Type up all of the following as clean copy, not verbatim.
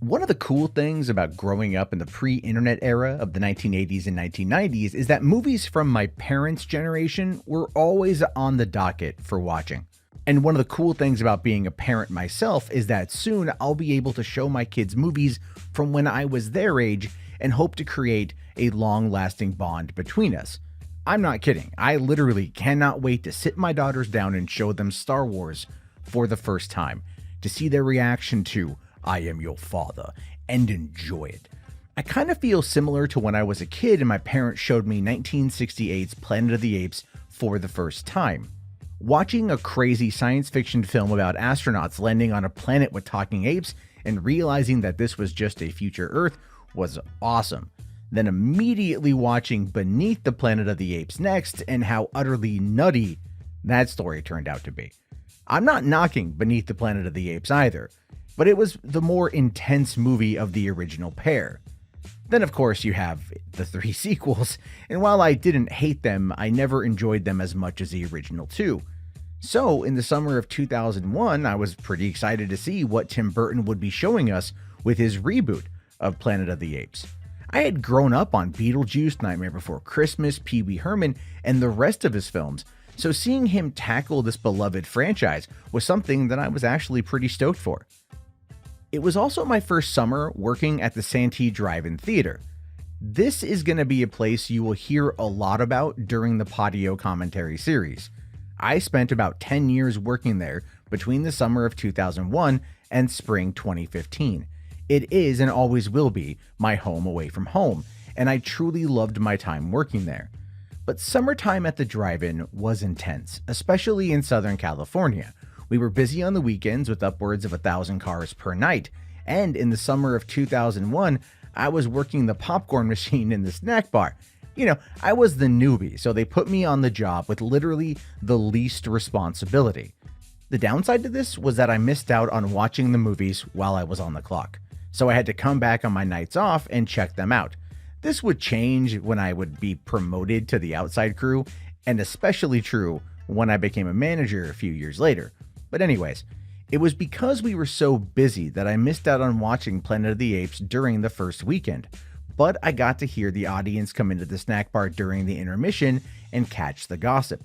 One of the cool things about growing up in the pre-internet era of the 1980s and 1990s is that movies from my parents' generation were always on the docket for watching. And one of the cool things about being a parent myself is that soon I'll be able to show my kids movies from when I was their age and hope to create a long-lasting bond between us. I'm not kidding. I literally cannot wait to sit my daughters down and show them Star Wars for the first time, to see their reaction to "I am your father" and enjoy it. I kind of feel similar to when I was a kid and my parents showed me 1968's Planet of the Apes for the first time. Watching a crazy science fiction film about astronauts landing on a planet with talking apes and realizing that this was just a future Earth was awesome. Then immediately watching Beneath the Planet of the Apes next and how utterly nutty that story turned out to be. I'm not knocking Beneath the Planet of the Apes either, but it was the more intense movie of the original pair. Then of course you have the 3 sequels, and while I didn't hate them, I never enjoyed them as much as the original 2. So in the summer of 2001, I was pretty excited to see what Tim Burton would be showing us with his reboot of Planet of the Apes. I had grown up on Beetlejuice, Nightmare Before Christmas, Pee Wee Herman, and the rest of his films, so seeing him tackle this beloved franchise was something that I was actually pretty stoked for. It was also my first summer working at the Santee Drive-In Theater. This is going to be a place you will hear a lot about during the Podio commentary series. I spent about 10 years working there between the summer of 2001 and spring 2015. It is and always will be my home away from home, and I truly loved my time working there. But summertime at the drive-in was intense, especially in Southern California. We were busy on the weekends with upwards of 1,000 cars per night, and in the summer of 2001, I was working the popcorn machine in the snack bar. I was the newbie, so they put me on the job with literally the least responsibility. The downside to this was that I missed out on watching the movies while I was on the clock, so I had to come back on my nights off and check them out. This would change when I would be promoted to the outside crew, and especially true when I became a manager a few years later. But anyways, it was because we were so busy that I missed out on watching Planet of the Apes during the first weekend, but I got to hear the audience come into the snack bar during the intermission and catch the gossip.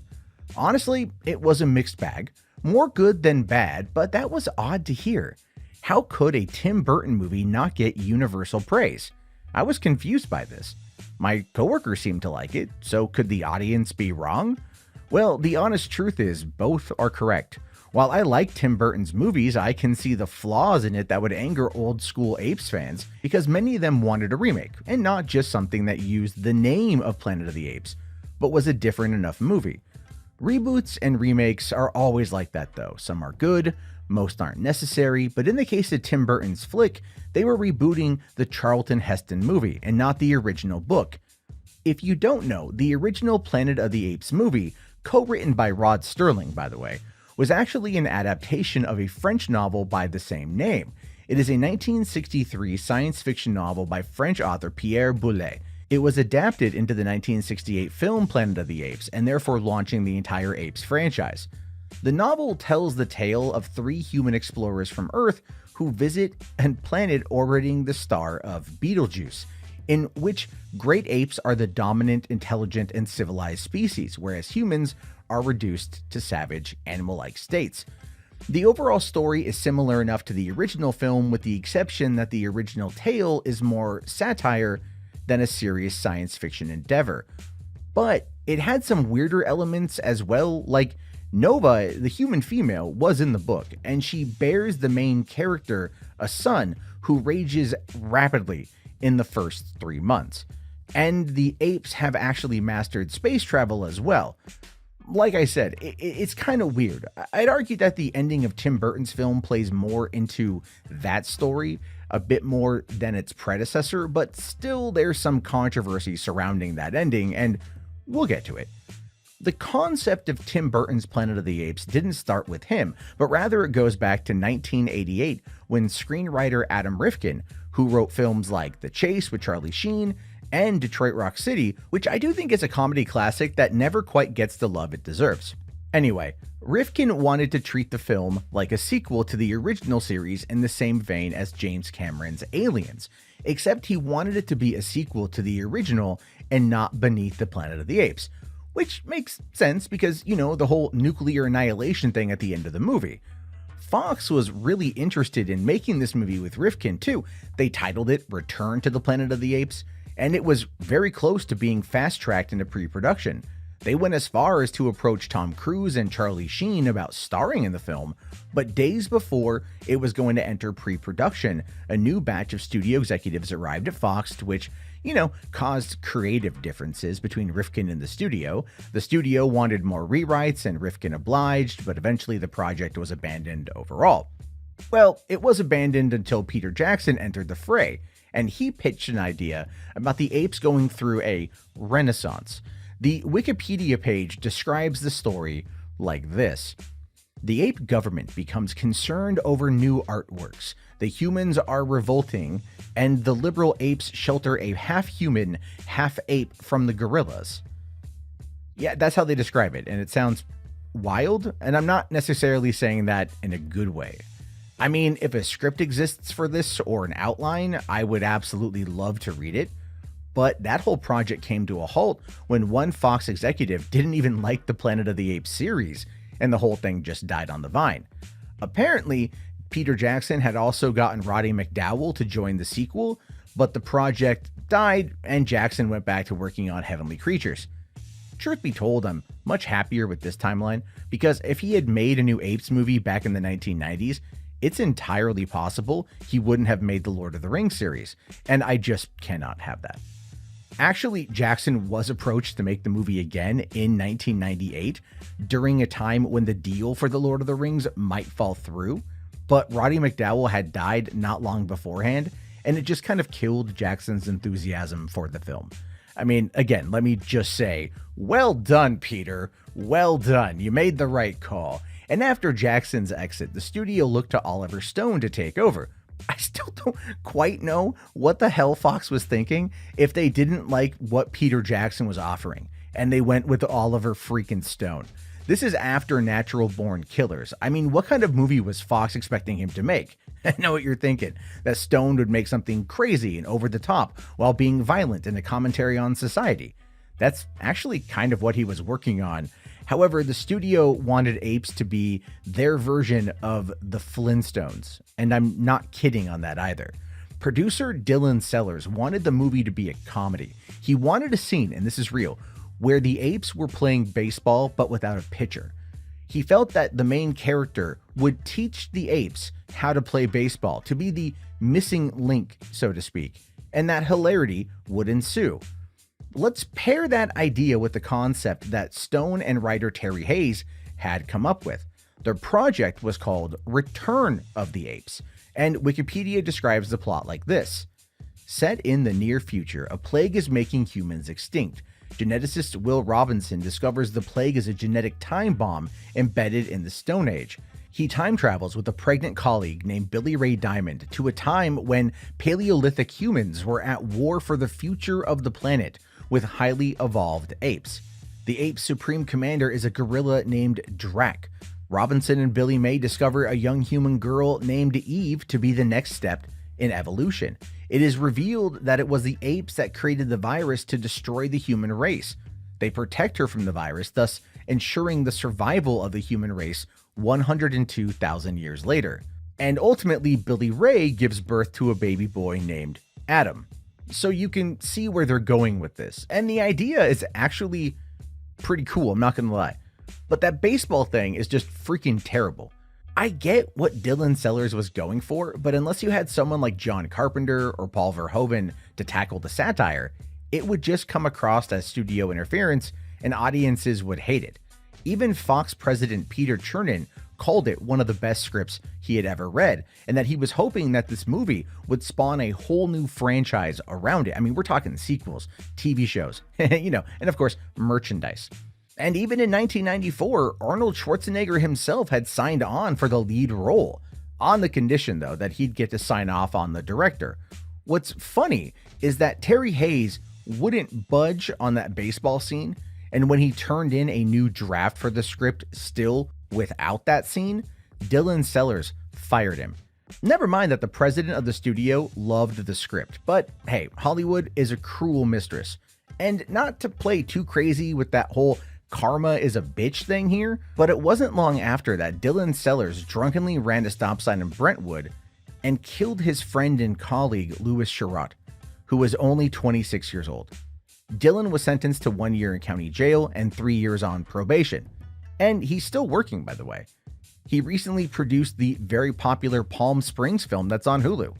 Honestly, it was a mixed bag, more good than bad, but that was odd to hear. How could a Tim Burton movie not get universal praise? I was confused by this. My coworkers seemed to like it, so could the audience be wrong? Well, the honest truth is both are correct. While I like Tim Burton's movies, I can see the flaws in it that would anger old school Apes fans, because many of them wanted a remake, and not just something that used the name of Planet of the Apes, but was a different enough movie. Reboots and remakes are always like that though. Some are good, most aren't necessary, but in the case of Tim Burton's flick, they were rebooting the Charlton Heston movie and not the original book. If you don't know, the original Planet of the Apes movie, co-written by Rod Serling by the way, was actually an adaptation of a French novel by the same name. It is a 1963 science fiction novel by French author Pierre Boulle. It was adapted into the 1968 film Planet of the Apes, and therefore launching the entire Apes franchise. The novel tells the tale of 3 human explorers from Earth who visit a planet orbiting the star of Betelgeuse, in which great apes are the dominant, intelligent, and civilized species, whereas humans are reduced to savage, animal-like states. The overall story is similar enough to the original film, with the exception that the original tale is more satire than a serious science fiction endeavor. But it had some weirder elements as well, like Nova, the human female, was in the book, and she bears the main character a son who rages rapidly in the first 3 months. And the apes have actually mastered space travel as well. Like I said, it's kind of weird. I'd argue that the ending of Tim Burton's film plays more into that story a bit more than its predecessor, but still there's some controversy surrounding that ending, and we'll get to it. The concept of Tim Burton's Planet of the Apes didn't start with him, but rather it goes back to 1988 when screenwriter Adam Rifkin, who wrote films like The Chase with Charlie Sheen and Detroit Rock City, which I do think is a comedy classic that never quite gets the love it deserves. Anyway, Rifkin wanted to treat the film like a sequel to the original series in the same vein as James Cameron's Aliens, except he wanted it to be a sequel to the original and not Beneath the Planet of the Apes, which makes sense because, the whole nuclear annihilation thing at the end of the movie. Fox was really interested in making this movie with Rifkin too. They titled it Return to the Planet of the Apes, and it was very close to being fast-tracked into pre-production. They went as far as to approach Tom Cruise and Charlie Sheen about starring in the film, but days before it was going to enter pre-production, a new batch of studio executives arrived at Fox, which, caused creative differences between Rifkin and the studio. The studio wanted more rewrites and Rifkin obliged, but eventually the project was abandoned overall. Well, it was abandoned until Peter Jackson entered the fray, and he pitched an idea about the apes going through a renaissance. The Wikipedia page describes the story like this. The ape government becomes concerned over new artworks. The humans are revolting, and the liberal apes shelter a half-human, half-ape from the gorillas. Yeah, that's how they describe it, and it sounds wild, and I'm not necessarily saying that in a good way. I mean, if a script exists for this or an outline, I would absolutely love to read it. But that whole project came to a halt when one Fox executive didn't even like the Planet of the Apes series, and the whole thing just died on the vine. Apparently, Peter Jackson had also gotten Roddy McDowall to join the sequel, but the project died and Jackson went back to working on Heavenly Creatures. Truth be told, I'm much happier with this timeline, because if he had made a new Apes movie back in the 1990s, it's entirely possible he wouldn't have made the Lord of the Rings series, and I just cannot have that. Actually, Jackson was approached to make the movie again in 1998, during a time when the deal for the Lord of the Rings might fall through, but Roddy McDowall had died not long beforehand, and it just kind of killed Jackson's enthusiasm for the film. I mean, again, let me just say, well done, Peter. Well done. You made the right call. And after Jackson's exit, the studio looked to Oliver Stone to take over. I still don't quite know what the hell Fox was thinking if they didn't like what Peter Jackson was offering, and they went with Oliver freaking Stone. This is after Natural Born Killers. I mean, what kind of movie was Fox expecting him to make? I know what you're thinking, that Stone would make something crazy and over the top while being violent and a commentary on society. That's actually kind of what he was working on. However, the studio wanted Apes to be their version of the Flintstones, and I'm not kidding on that either. Producer Dylan Sellers wanted the movie to be a comedy. He wanted a scene, and this is real, where the apes were playing baseball but without a pitcher. He felt that the main character would teach the apes how to play baseball, to be the missing link, so to speak, and that hilarity would ensue. Let's pair that idea with the concept that Stone and writer Terry Hayes had come up with. Their project was called Return of the Apes, and Wikipedia describes the plot like this. Set in the near future, a plague is making humans extinct. Geneticist Will Robinson discovers the plague is a genetic time bomb embedded in the Stone Age. He time travels with a pregnant colleague named Billy Ray Diamond to a time when Paleolithic humans were at war for the future of the planet with highly evolved apes. The ape's supreme commander is a gorilla named Drac. Robinson and Billy May discover a young human girl named Eve to be the next step in evolution. It is revealed that it was the apes that created the virus to destroy the human race. They protect her from the virus, thus ensuring the survival of the human race 102,000 years later. And ultimately, Billy Ray gives birth to a baby boy named Adam. So you can see where they're going with this. And the idea is actually pretty cool, I'm not gonna lie. But that baseball thing is just freaking terrible. I get what Dylan Sellers was going for, but unless you had someone like John Carpenter or Paul Verhoeven to tackle the satire, it would just come across as studio interference and audiences would hate it. Even Fox president Peter Chernin called it one of the best scripts he had ever read, and that he was hoping that this movie would spawn a whole new franchise around it. I mean, we're talking sequels, TV shows, and of course, merchandise. And even in 1994, Arnold Schwarzenegger himself had signed on for the lead role, on the condition, though, that he'd get to sign off on the director. What's funny is that Terry Hayes wouldn't budge on that baseball scene, and when he turned in a new draft for the script, still Without that scene, Dylan Sellers fired him. Never mind that the president of the studio loved the script, but hey, Hollywood is a cruel mistress. And not to play too crazy with that whole karma is a bitch thing here, but it wasn't long after that Dylan Sellers drunkenly ran a stop sign in Brentwood and killed his friend and colleague Louis Sherratt, who was only 26 years old. Dylan was sentenced to 1 year in county jail and 3 years on probation. And he's still working, by the way. He recently produced the very popular Palm Springs film that's on Hulu.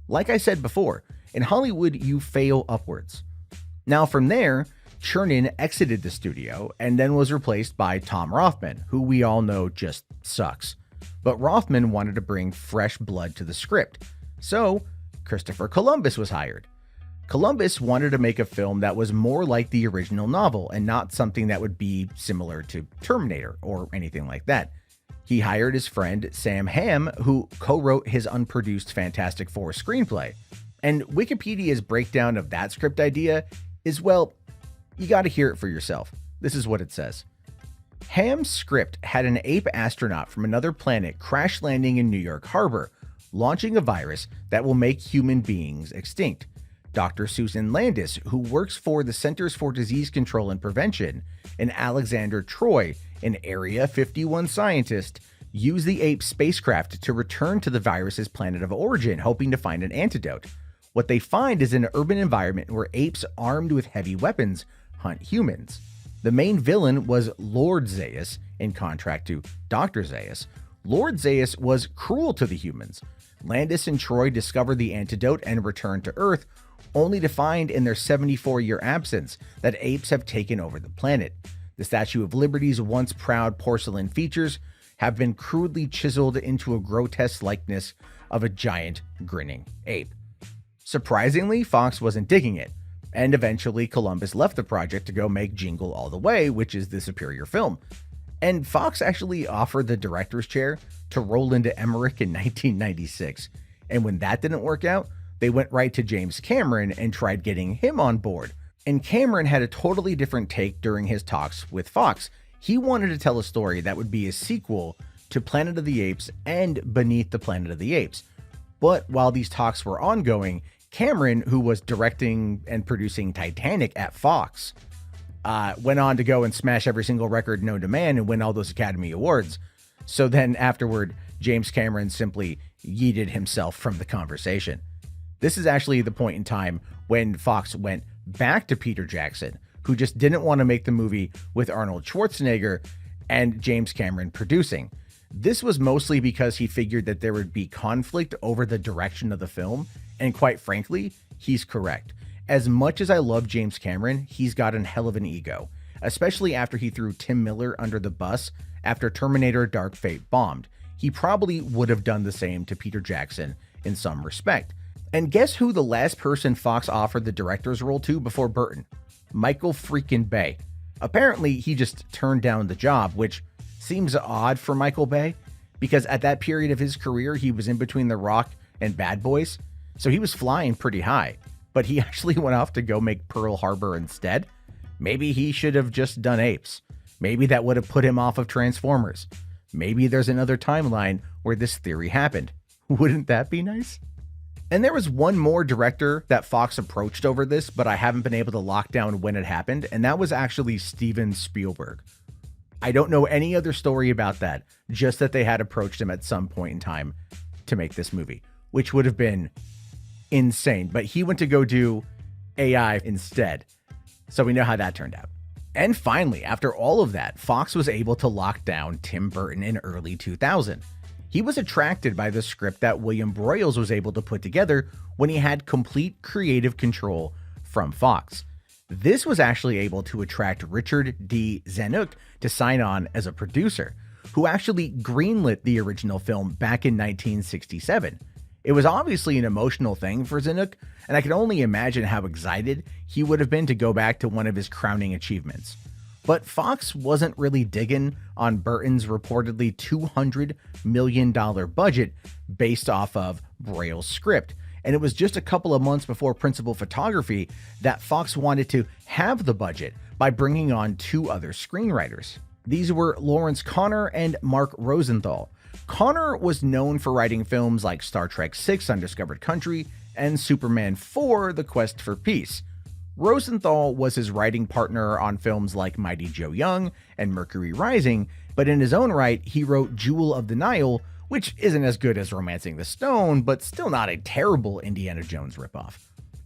Like I said before, in Hollywood, you fail upwards. Now from there, Chernin exited the studio and then was replaced by Tom Rothman, who we all know just sucks. But Rothman wanted to bring fresh blood to the script, so Christopher Columbus was hired. Columbus wanted to make a film that was more like the original novel and not something that would be similar to Terminator or anything like that. He hired his friend Sam Hamm, who co-wrote his unproduced Fantastic Four screenplay. And Wikipedia's breakdown of that script idea is, well, you gotta hear it for yourself. This is what it says. Hamm's script had an ape astronaut from another planet crash landing in New York Harbor, launching a virus that will make human beings extinct. Dr. Susan Landis, who works for the Centers for Disease Control and Prevention, and Alexander Troy, an Area 51 scientist, use the Apes spacecraft to return to the virus's planet of origin, hoping to find an antidote. What they find is an urban environment where apes armed with heavy weapons hunt humans. The main villain was Lord Zaius, in contrast to Dr. Zaius. Lord Zaius was cruel to the humans. Landis and Troy discover the antidote and return to Earth, only to find in their 74-year absence that apes have taken over the planet. The Statue of Liberty's once proud porcelain features have been crudely chiseled into a grotesque likeness of a giant grinning ape. Surprisingly, Fox wasn't digging it, and eventually Columbus left the project to go make Jingle All the Way, which is the superior film. And Fox actually offered the director's chair to Roland Emmerich in 1996, and when that didn't work out, they went right to James Cameron and tried getting him on board. And Cameron had a totally different take during his talks with Fox. He wanted to tell a story that would be a sequel to Planet of the Apes and Beneath the Planet of the Apes. But while these talks were ongoing, Cameron, who was directing and producing Titanic at Fox, went on to go and smash every single record known to man and win all those Academy Awards. So then afterward, James Cameron simply yeeted himself from the conversation. This is actually the point in time when Fox went back to Peter Jackson, who just didn't want to make the movie with Arnold Schwarzenegger and James Cameron producing. This was mostly because he figured that there would be conflict over the direction of the film, and quite frankly, he's correct. As much as I love James Cameron, he's got an hell of an ego, especially after he threw Tim Miller under the bus after Terminator Dark Fate bombed. He probably would have done the same to Peter Jackson in some respect. And guess who the last person Fox offered the director's role to before Burton? Michael freaking Bay. Apparently, he just turned down the job, which seems odd for Michael Bay, because at that period of his career, he was in between The Rock and Bad Boys, so he was flying pretty high. But he actually went off to go make Pearl Harbor instead. Maybe he should have just done Apes. Maybe that would have put him off of Transformers. Maybe there's another timeline where this theory happened. Wouldn't that be nice? And there was one more director that Fox approached over this, but I haven't been able to lock down when it happened, and that was actually Steven Spielberg. I don't know any other story about that, just that they had approached him at some point in time to make this movie, which would have been insane. But he went to go do AI instead, so we know how that turned out. And finally, after all of that, Fox was able to lock down Tim Burton in early 2000. He was attracted by the script that William Broyles was able to put together when he had complete creative control from Fox. This was actually able to attract Richard D. Zanuck to sign on as a producer, who actually greenlit the original film back in 1967. It was obviously an emotional thing for Zanuck, and I can only imagine how excited he would have been to go back to one of his crowning achievements. But Fox wasn't really digging on Burton's reportedly $200 million budget based off of Broyles' script. And it was just a couple of months before principal photography that Fox wanted to have the budget by bringing on two other screenwriters. These were Lawrence Connor and Mark Rosenthal. Connor was known for writing films like Star Trek VI: Undiscovered Country and Superman 4: The Quest for Peace. Rosenthal was his writing partner on films like Mighty Joe Young and Mercury Rising, but in his own right, he wrote Jewel of the Nile, which isn't as good as Romancing the Stone, but still not a terrible Indiana Jones ripoff.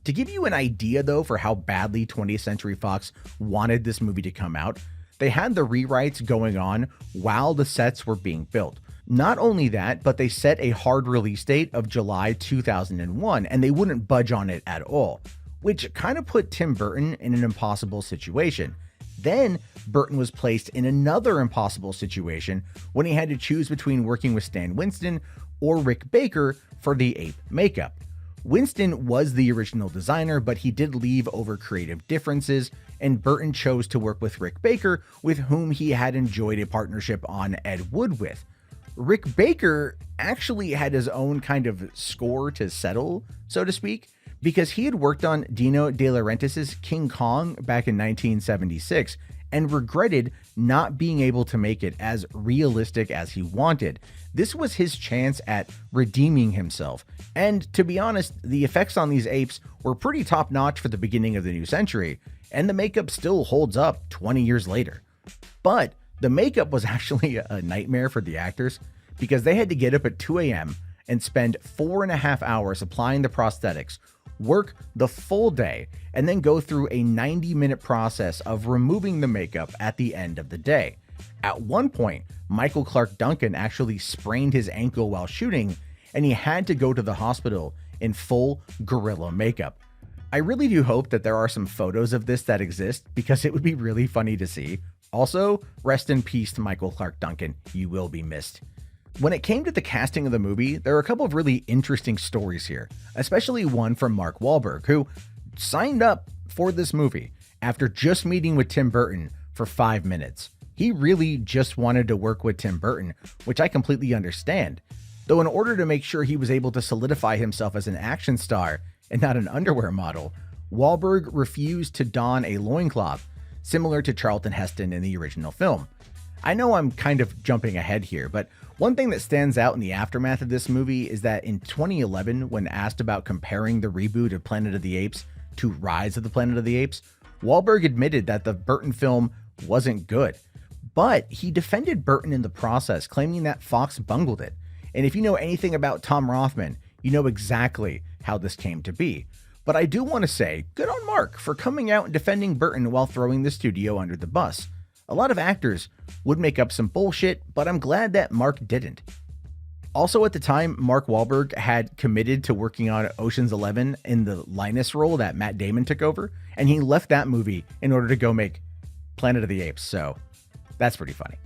To give you an idea, though, for how badly 20th Century Fox wanted this movie to come out, they had the rewrites going on while the sets were being built. Not only that, but they set a hard release date of July 2001, and they wouldn't budge on it at all, which kind of put Tim Burton in an impossible situation. Then Burton was placed in another impossible situation when he had to choose between working with Stan Winston or Rick Baker for the ape makeup. Winston was the original designer, but he did leave over creative differences, and Burton chose to work with Rick Baker, with whom he had enjoyed a partnership on Ed Wood with. Rick Baker actually had his own kind of score to settle, so to speak, because he had worked on Dino De Laurentiis' King Kong back in 1976 and regretted not being able to make it as realistic as he wanted. This was his chance at redeeming himself, and to be honest, the effects on these apes were pretty top-notch for the beginning of the new century, and the makeup still holds up 20 years later. But the makeup was actually a nightmare for the actors, because they had to get up at 2 a.m. and spend 4.5 hours applying the prosthetics, work the full day, and then go through a 90-minute process of removing the makeup at the end of the day. At one point, Michael Clark Duncan actually sprained his ankle while shooting, and he had to go to the hospital in full gorilla makeup. I really do hope that there are some photos of this that exist, because it would be really funny to see. Also, rest in peace to Michael Clark Duncan. You will be missed. When it came to the casting of the movie, there are a couple of really interesting stories here, especially one from Mark Wahlberg, who signed up for this movie after just meeting with Tim Burton for 5 minutes. He really just wanted to work with Tim Burton, which I completely understand. Though in order to make sure he was able to solidify himself as an action star and not an underwear model, Wahlberg refused to don a loincloth, similar to Charlton Heston in the original film. I know I'm kind of jumping ahead here, but one thing that stands out in the aftermath of this movie is that in 2011, when asked about comparing the reboot of Planet of the Apes to Rise of the Planet of the Apes, Wahlberg admitted that the Burton film wasn't good. But he defended Burton in the process, claiming that Fox bungled it. And if you know anything about Tom Rothman, you know exactly how this came to be. But I do want to say, good on Mark for coming out and defending Burton while throwing the studio under the bus. A lot of actors would make up some bullshit, but I'm glad that Mark didn't. Also at the time, Mark Wahlberg had committed to working on Ocean's 11 in the Linus role that Matt Damon took over, and he left that movie in order to go make Planet of the Apes, so that's pretty funny.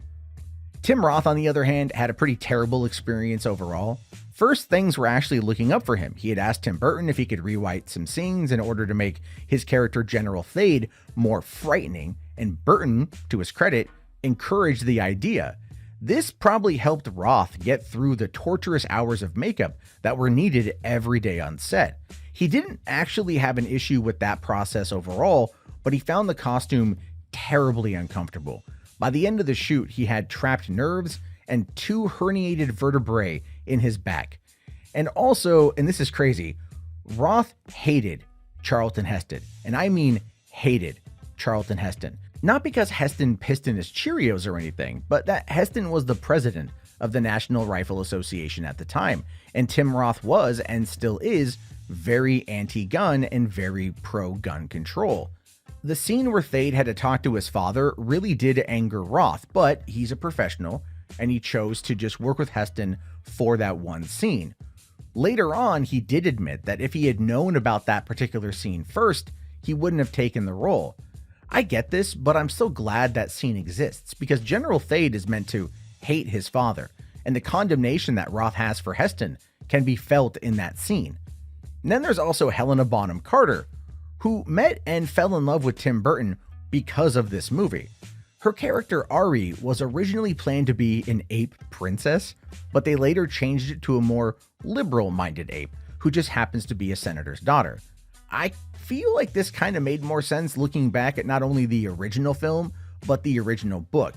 Tim Roth, on the other hand, had a pretty terrible experience overall. First, things were actually looking up for him. He had asked Tim Burton if he could rewrite some scenes in order to make his character General Thade more frightening, and Burton, to his credit, encouraged the idea. This probably helped Roth get through the torturous hours of makeup that were needed every day on set. He didn't actually have an issue with that process overall, but he found the costume terribly uncomfortable. By the end of the shoot, he had trapped nerves and 2 herniated vertebrae in his back. And also, and this is crazy, Roth hated Charlton Heston, and I mean hated Charlton Heston. Not because Heston pissed in his Cheerios or anything, but that Heston was the president of the National Rifle Association at the time, and Tim Roth was, and still is, very anti-gun and very pro-gun control. The scene where Thade had to talk to his father really did anger Roth, but he's a professional, and he chose to just work with Heston for that one scene. Later on, he did admit that if he had known about that particular scene first, he wouldn't have taken the role. I get this, but I'm still glad that scene exists, because General Thade is meant to hate his father, and the condemnation that Roth has for Heston can be felt in that scene. And then there's also Helena Bonham Carter, who met and fell in love with Tim Burton because of this movie. Her character Ari was originally planned to be an ape princess, but they later changed it to a more liberal-minded ape who just happens to be a senator's daughter. I feel like this kind of made more sense looking back at not only the original film, but the original book.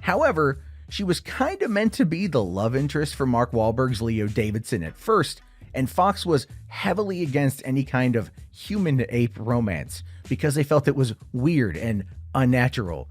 However, she was kind of meant to be the love interest for Mark Wahlberg's Leo Davidson at first, and Fox was heavily against any kind of human-ape romance because they felt it was weird and unnatural.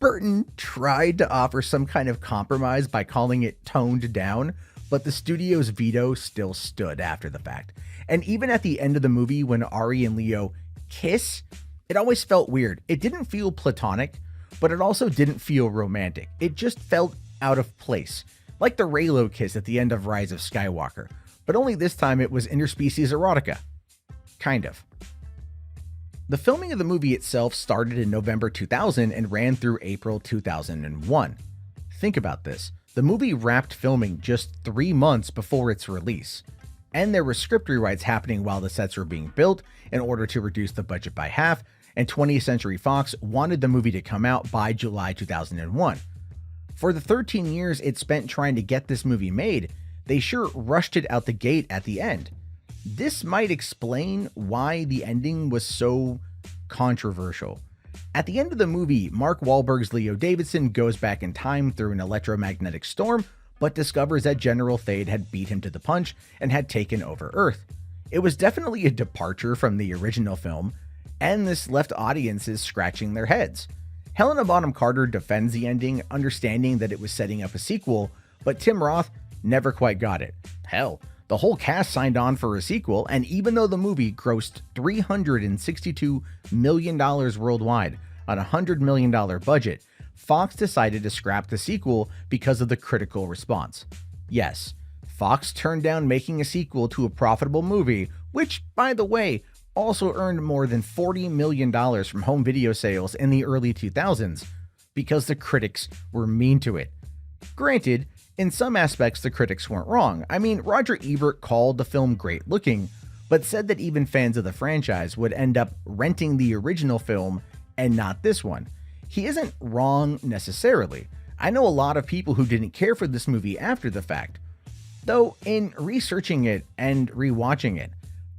Burton tried to offer some kind of compromise by calling it toned down, but the studio's veto still stood after the fact. And even at the end of the movie, when Ari and Leo kiss, it always felt weird. It didn't feel platonic, but it also didn't feel romantic. It just felt out of place, like the Reylo kiss at the end of Rise of Skywalker, but only this time it was interspecies erotica. Kind of. The filming of the movie itself started in November 2000 and ran through April 2001. Think about this. The movie wrapped filming just 3 months before its release, and there were script rewrites happening while the sets were being built in order to reduce the budget by half, and 20th Century Fox wanted the movie to come out by July 2001. For the 13 years it spent trying to get this movie made, they sure rushed it out the gate at the end. This might explain why the ending was so controversial. At the end of the movie, Mark Wahlberg's Leo Davidson goes back in time through an electromagnetic storm, but discovers that General Thade had beat him to the punch and had taken over Earth. It was definitely a departure from the original film, and this left audiences scratching their heads. Helena Bonham Carter defends the ending, understanding that it was setting up a sequel, but Tim Roth never quite got it. Hell, the whole cast signed on for a sequel, and even though the movie grossed $362 million worldwide on a $100 million budget, Fox decided to scrap the sequel because of the critical response. Yes, Fox turned down making a sequel to a profitable movie, which, by the way, also earned more than $40 million from home video sales in the early 2000s, because the critics were mean to it. Granted, in some aspects the critics weren't wrong. I mean, Roger Ebert called the film great looking, but said that even fans of the franchise would end up renting the original film and not this one. He isn't wrong necessarily. I know a lot of people who didn't care for this movie after the fact. Though, in researching it and rewatching it,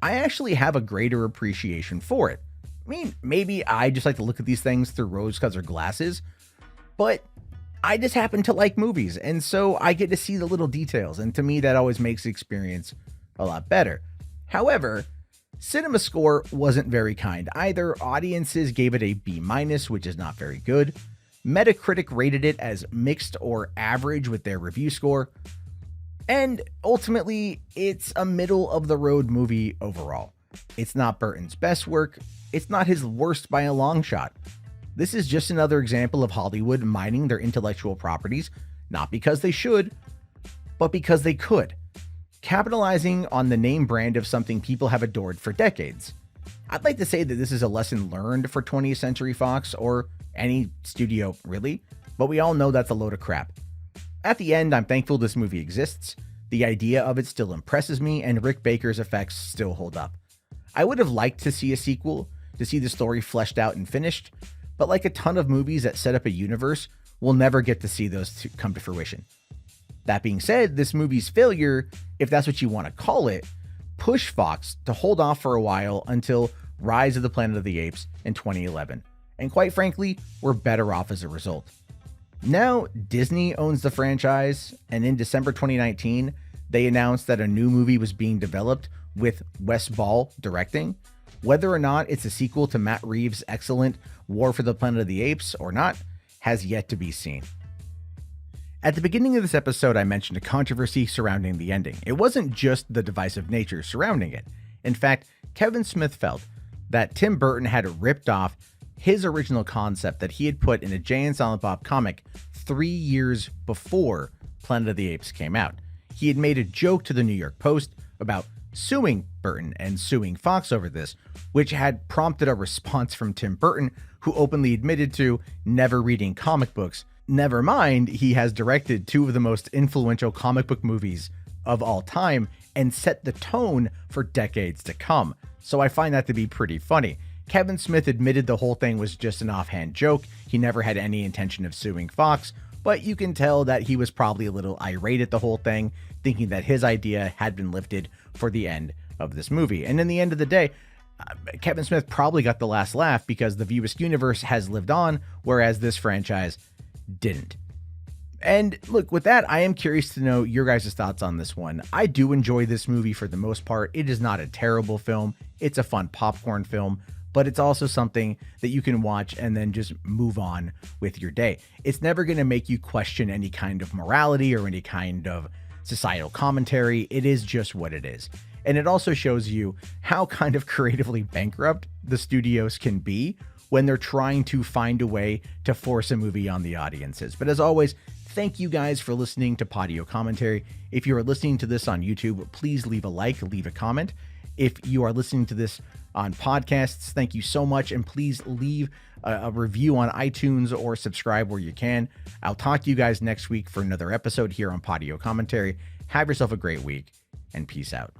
I actually have a greater appreciation for it. I mean, maybe I just like to look at these things through rose-colored glasses, but I just happen to like movies, and so I get to see the little details, and to me that always makes the experience a lot better. However, CinemaScore wasn't very kind either. Audiences gave it a B-, which is not very good. Metacritic rated it as mixed or average with their review score. And ultimately, it's a middle-of-the-road movie overall. It's not Burton's best work. It's not his worst by a long shot. This is just another example of Hollywood mining their intellectual properties, not because they should, but because they could, capitalizing on the name brand of something people have adored for decades. I'd like to say that this is a lesson learned for 20th Century Fox, or any studio really, but we all know that's a load of crap. At the end, I'm thankful this movie exists. The idea of it still impresses me, and Rick Baker's effects still hold up. I would have liked to see a sequel, to see the story fleshed out and finished, but like a ton of movies that set up a universe, we'll never get to see those come to fruition. That being said, this movie's failure, if that's what you want to call it, pushed Fox to hold off for a while until Rise of the Planet of the Apes in 2011. And quite frankly, we're better off as a result. Now, Disney owns the franchise, and in December 2019, they announced that a new movie was being developed with Wes Ball directing. Whether or not it's a sequel to Matt Reeves' excellent War for the Planet of the Apes or not, has yet to be seen. At the beginning of this episode, I mentioned a controversy surrounding the ending. It wasn't just the divisive nature surrounding it. In fact, Kevin Smith felt that Tim Burton had ripped off his original concept that he had put in a Jay and Silent Bob comic 3 years before Planet of the Apes came out. He had made a joke to the New York Post about suing Burton and suing Fox over this, which had prompted a response from Tim Burton, who openly admitted to never reading comic books. Never mind, he has directed 2 of the most influential comic book movies of all time and set the tone for decades to come. So I find that to be pretty funny. Kevin Smith admitted the whole thing was just an offhand joke. He never had any intention of suing Fox, but you can tell that he was probably a little irate at the whole thing, thinking that his idea had been lifted for the end of this movie. And in the end of the day, Kevin Smith probably got the last laugh because the Viewisk universe has lived on, whereas this franchise didn't. And look, with that, I am curious to know your guys' thoughts on this one. I do enjoy this movie for the most part. It is not a terrible film. It's a fun popcorn film, but it's also something that you can watch and then just move on with your day. It's never going to make you question any kind of morality or any kind of societal commentary. It is just what it is. And it also shows you how kind of creatively bankrupt the studios can be when they're trying to find a way to force a movie on the audiences. But as always, thank you guys for listening to Podio Commentary. If you are listening to this on YouTube, please leave a like, leave a comment. If you are listening to this on podcasts, thank you so much. And please leave a review on iTunes or subscribe where you can. I'll talk to you guys next week for another episode here on Podio Commentary. Have yourself a great week and peace out.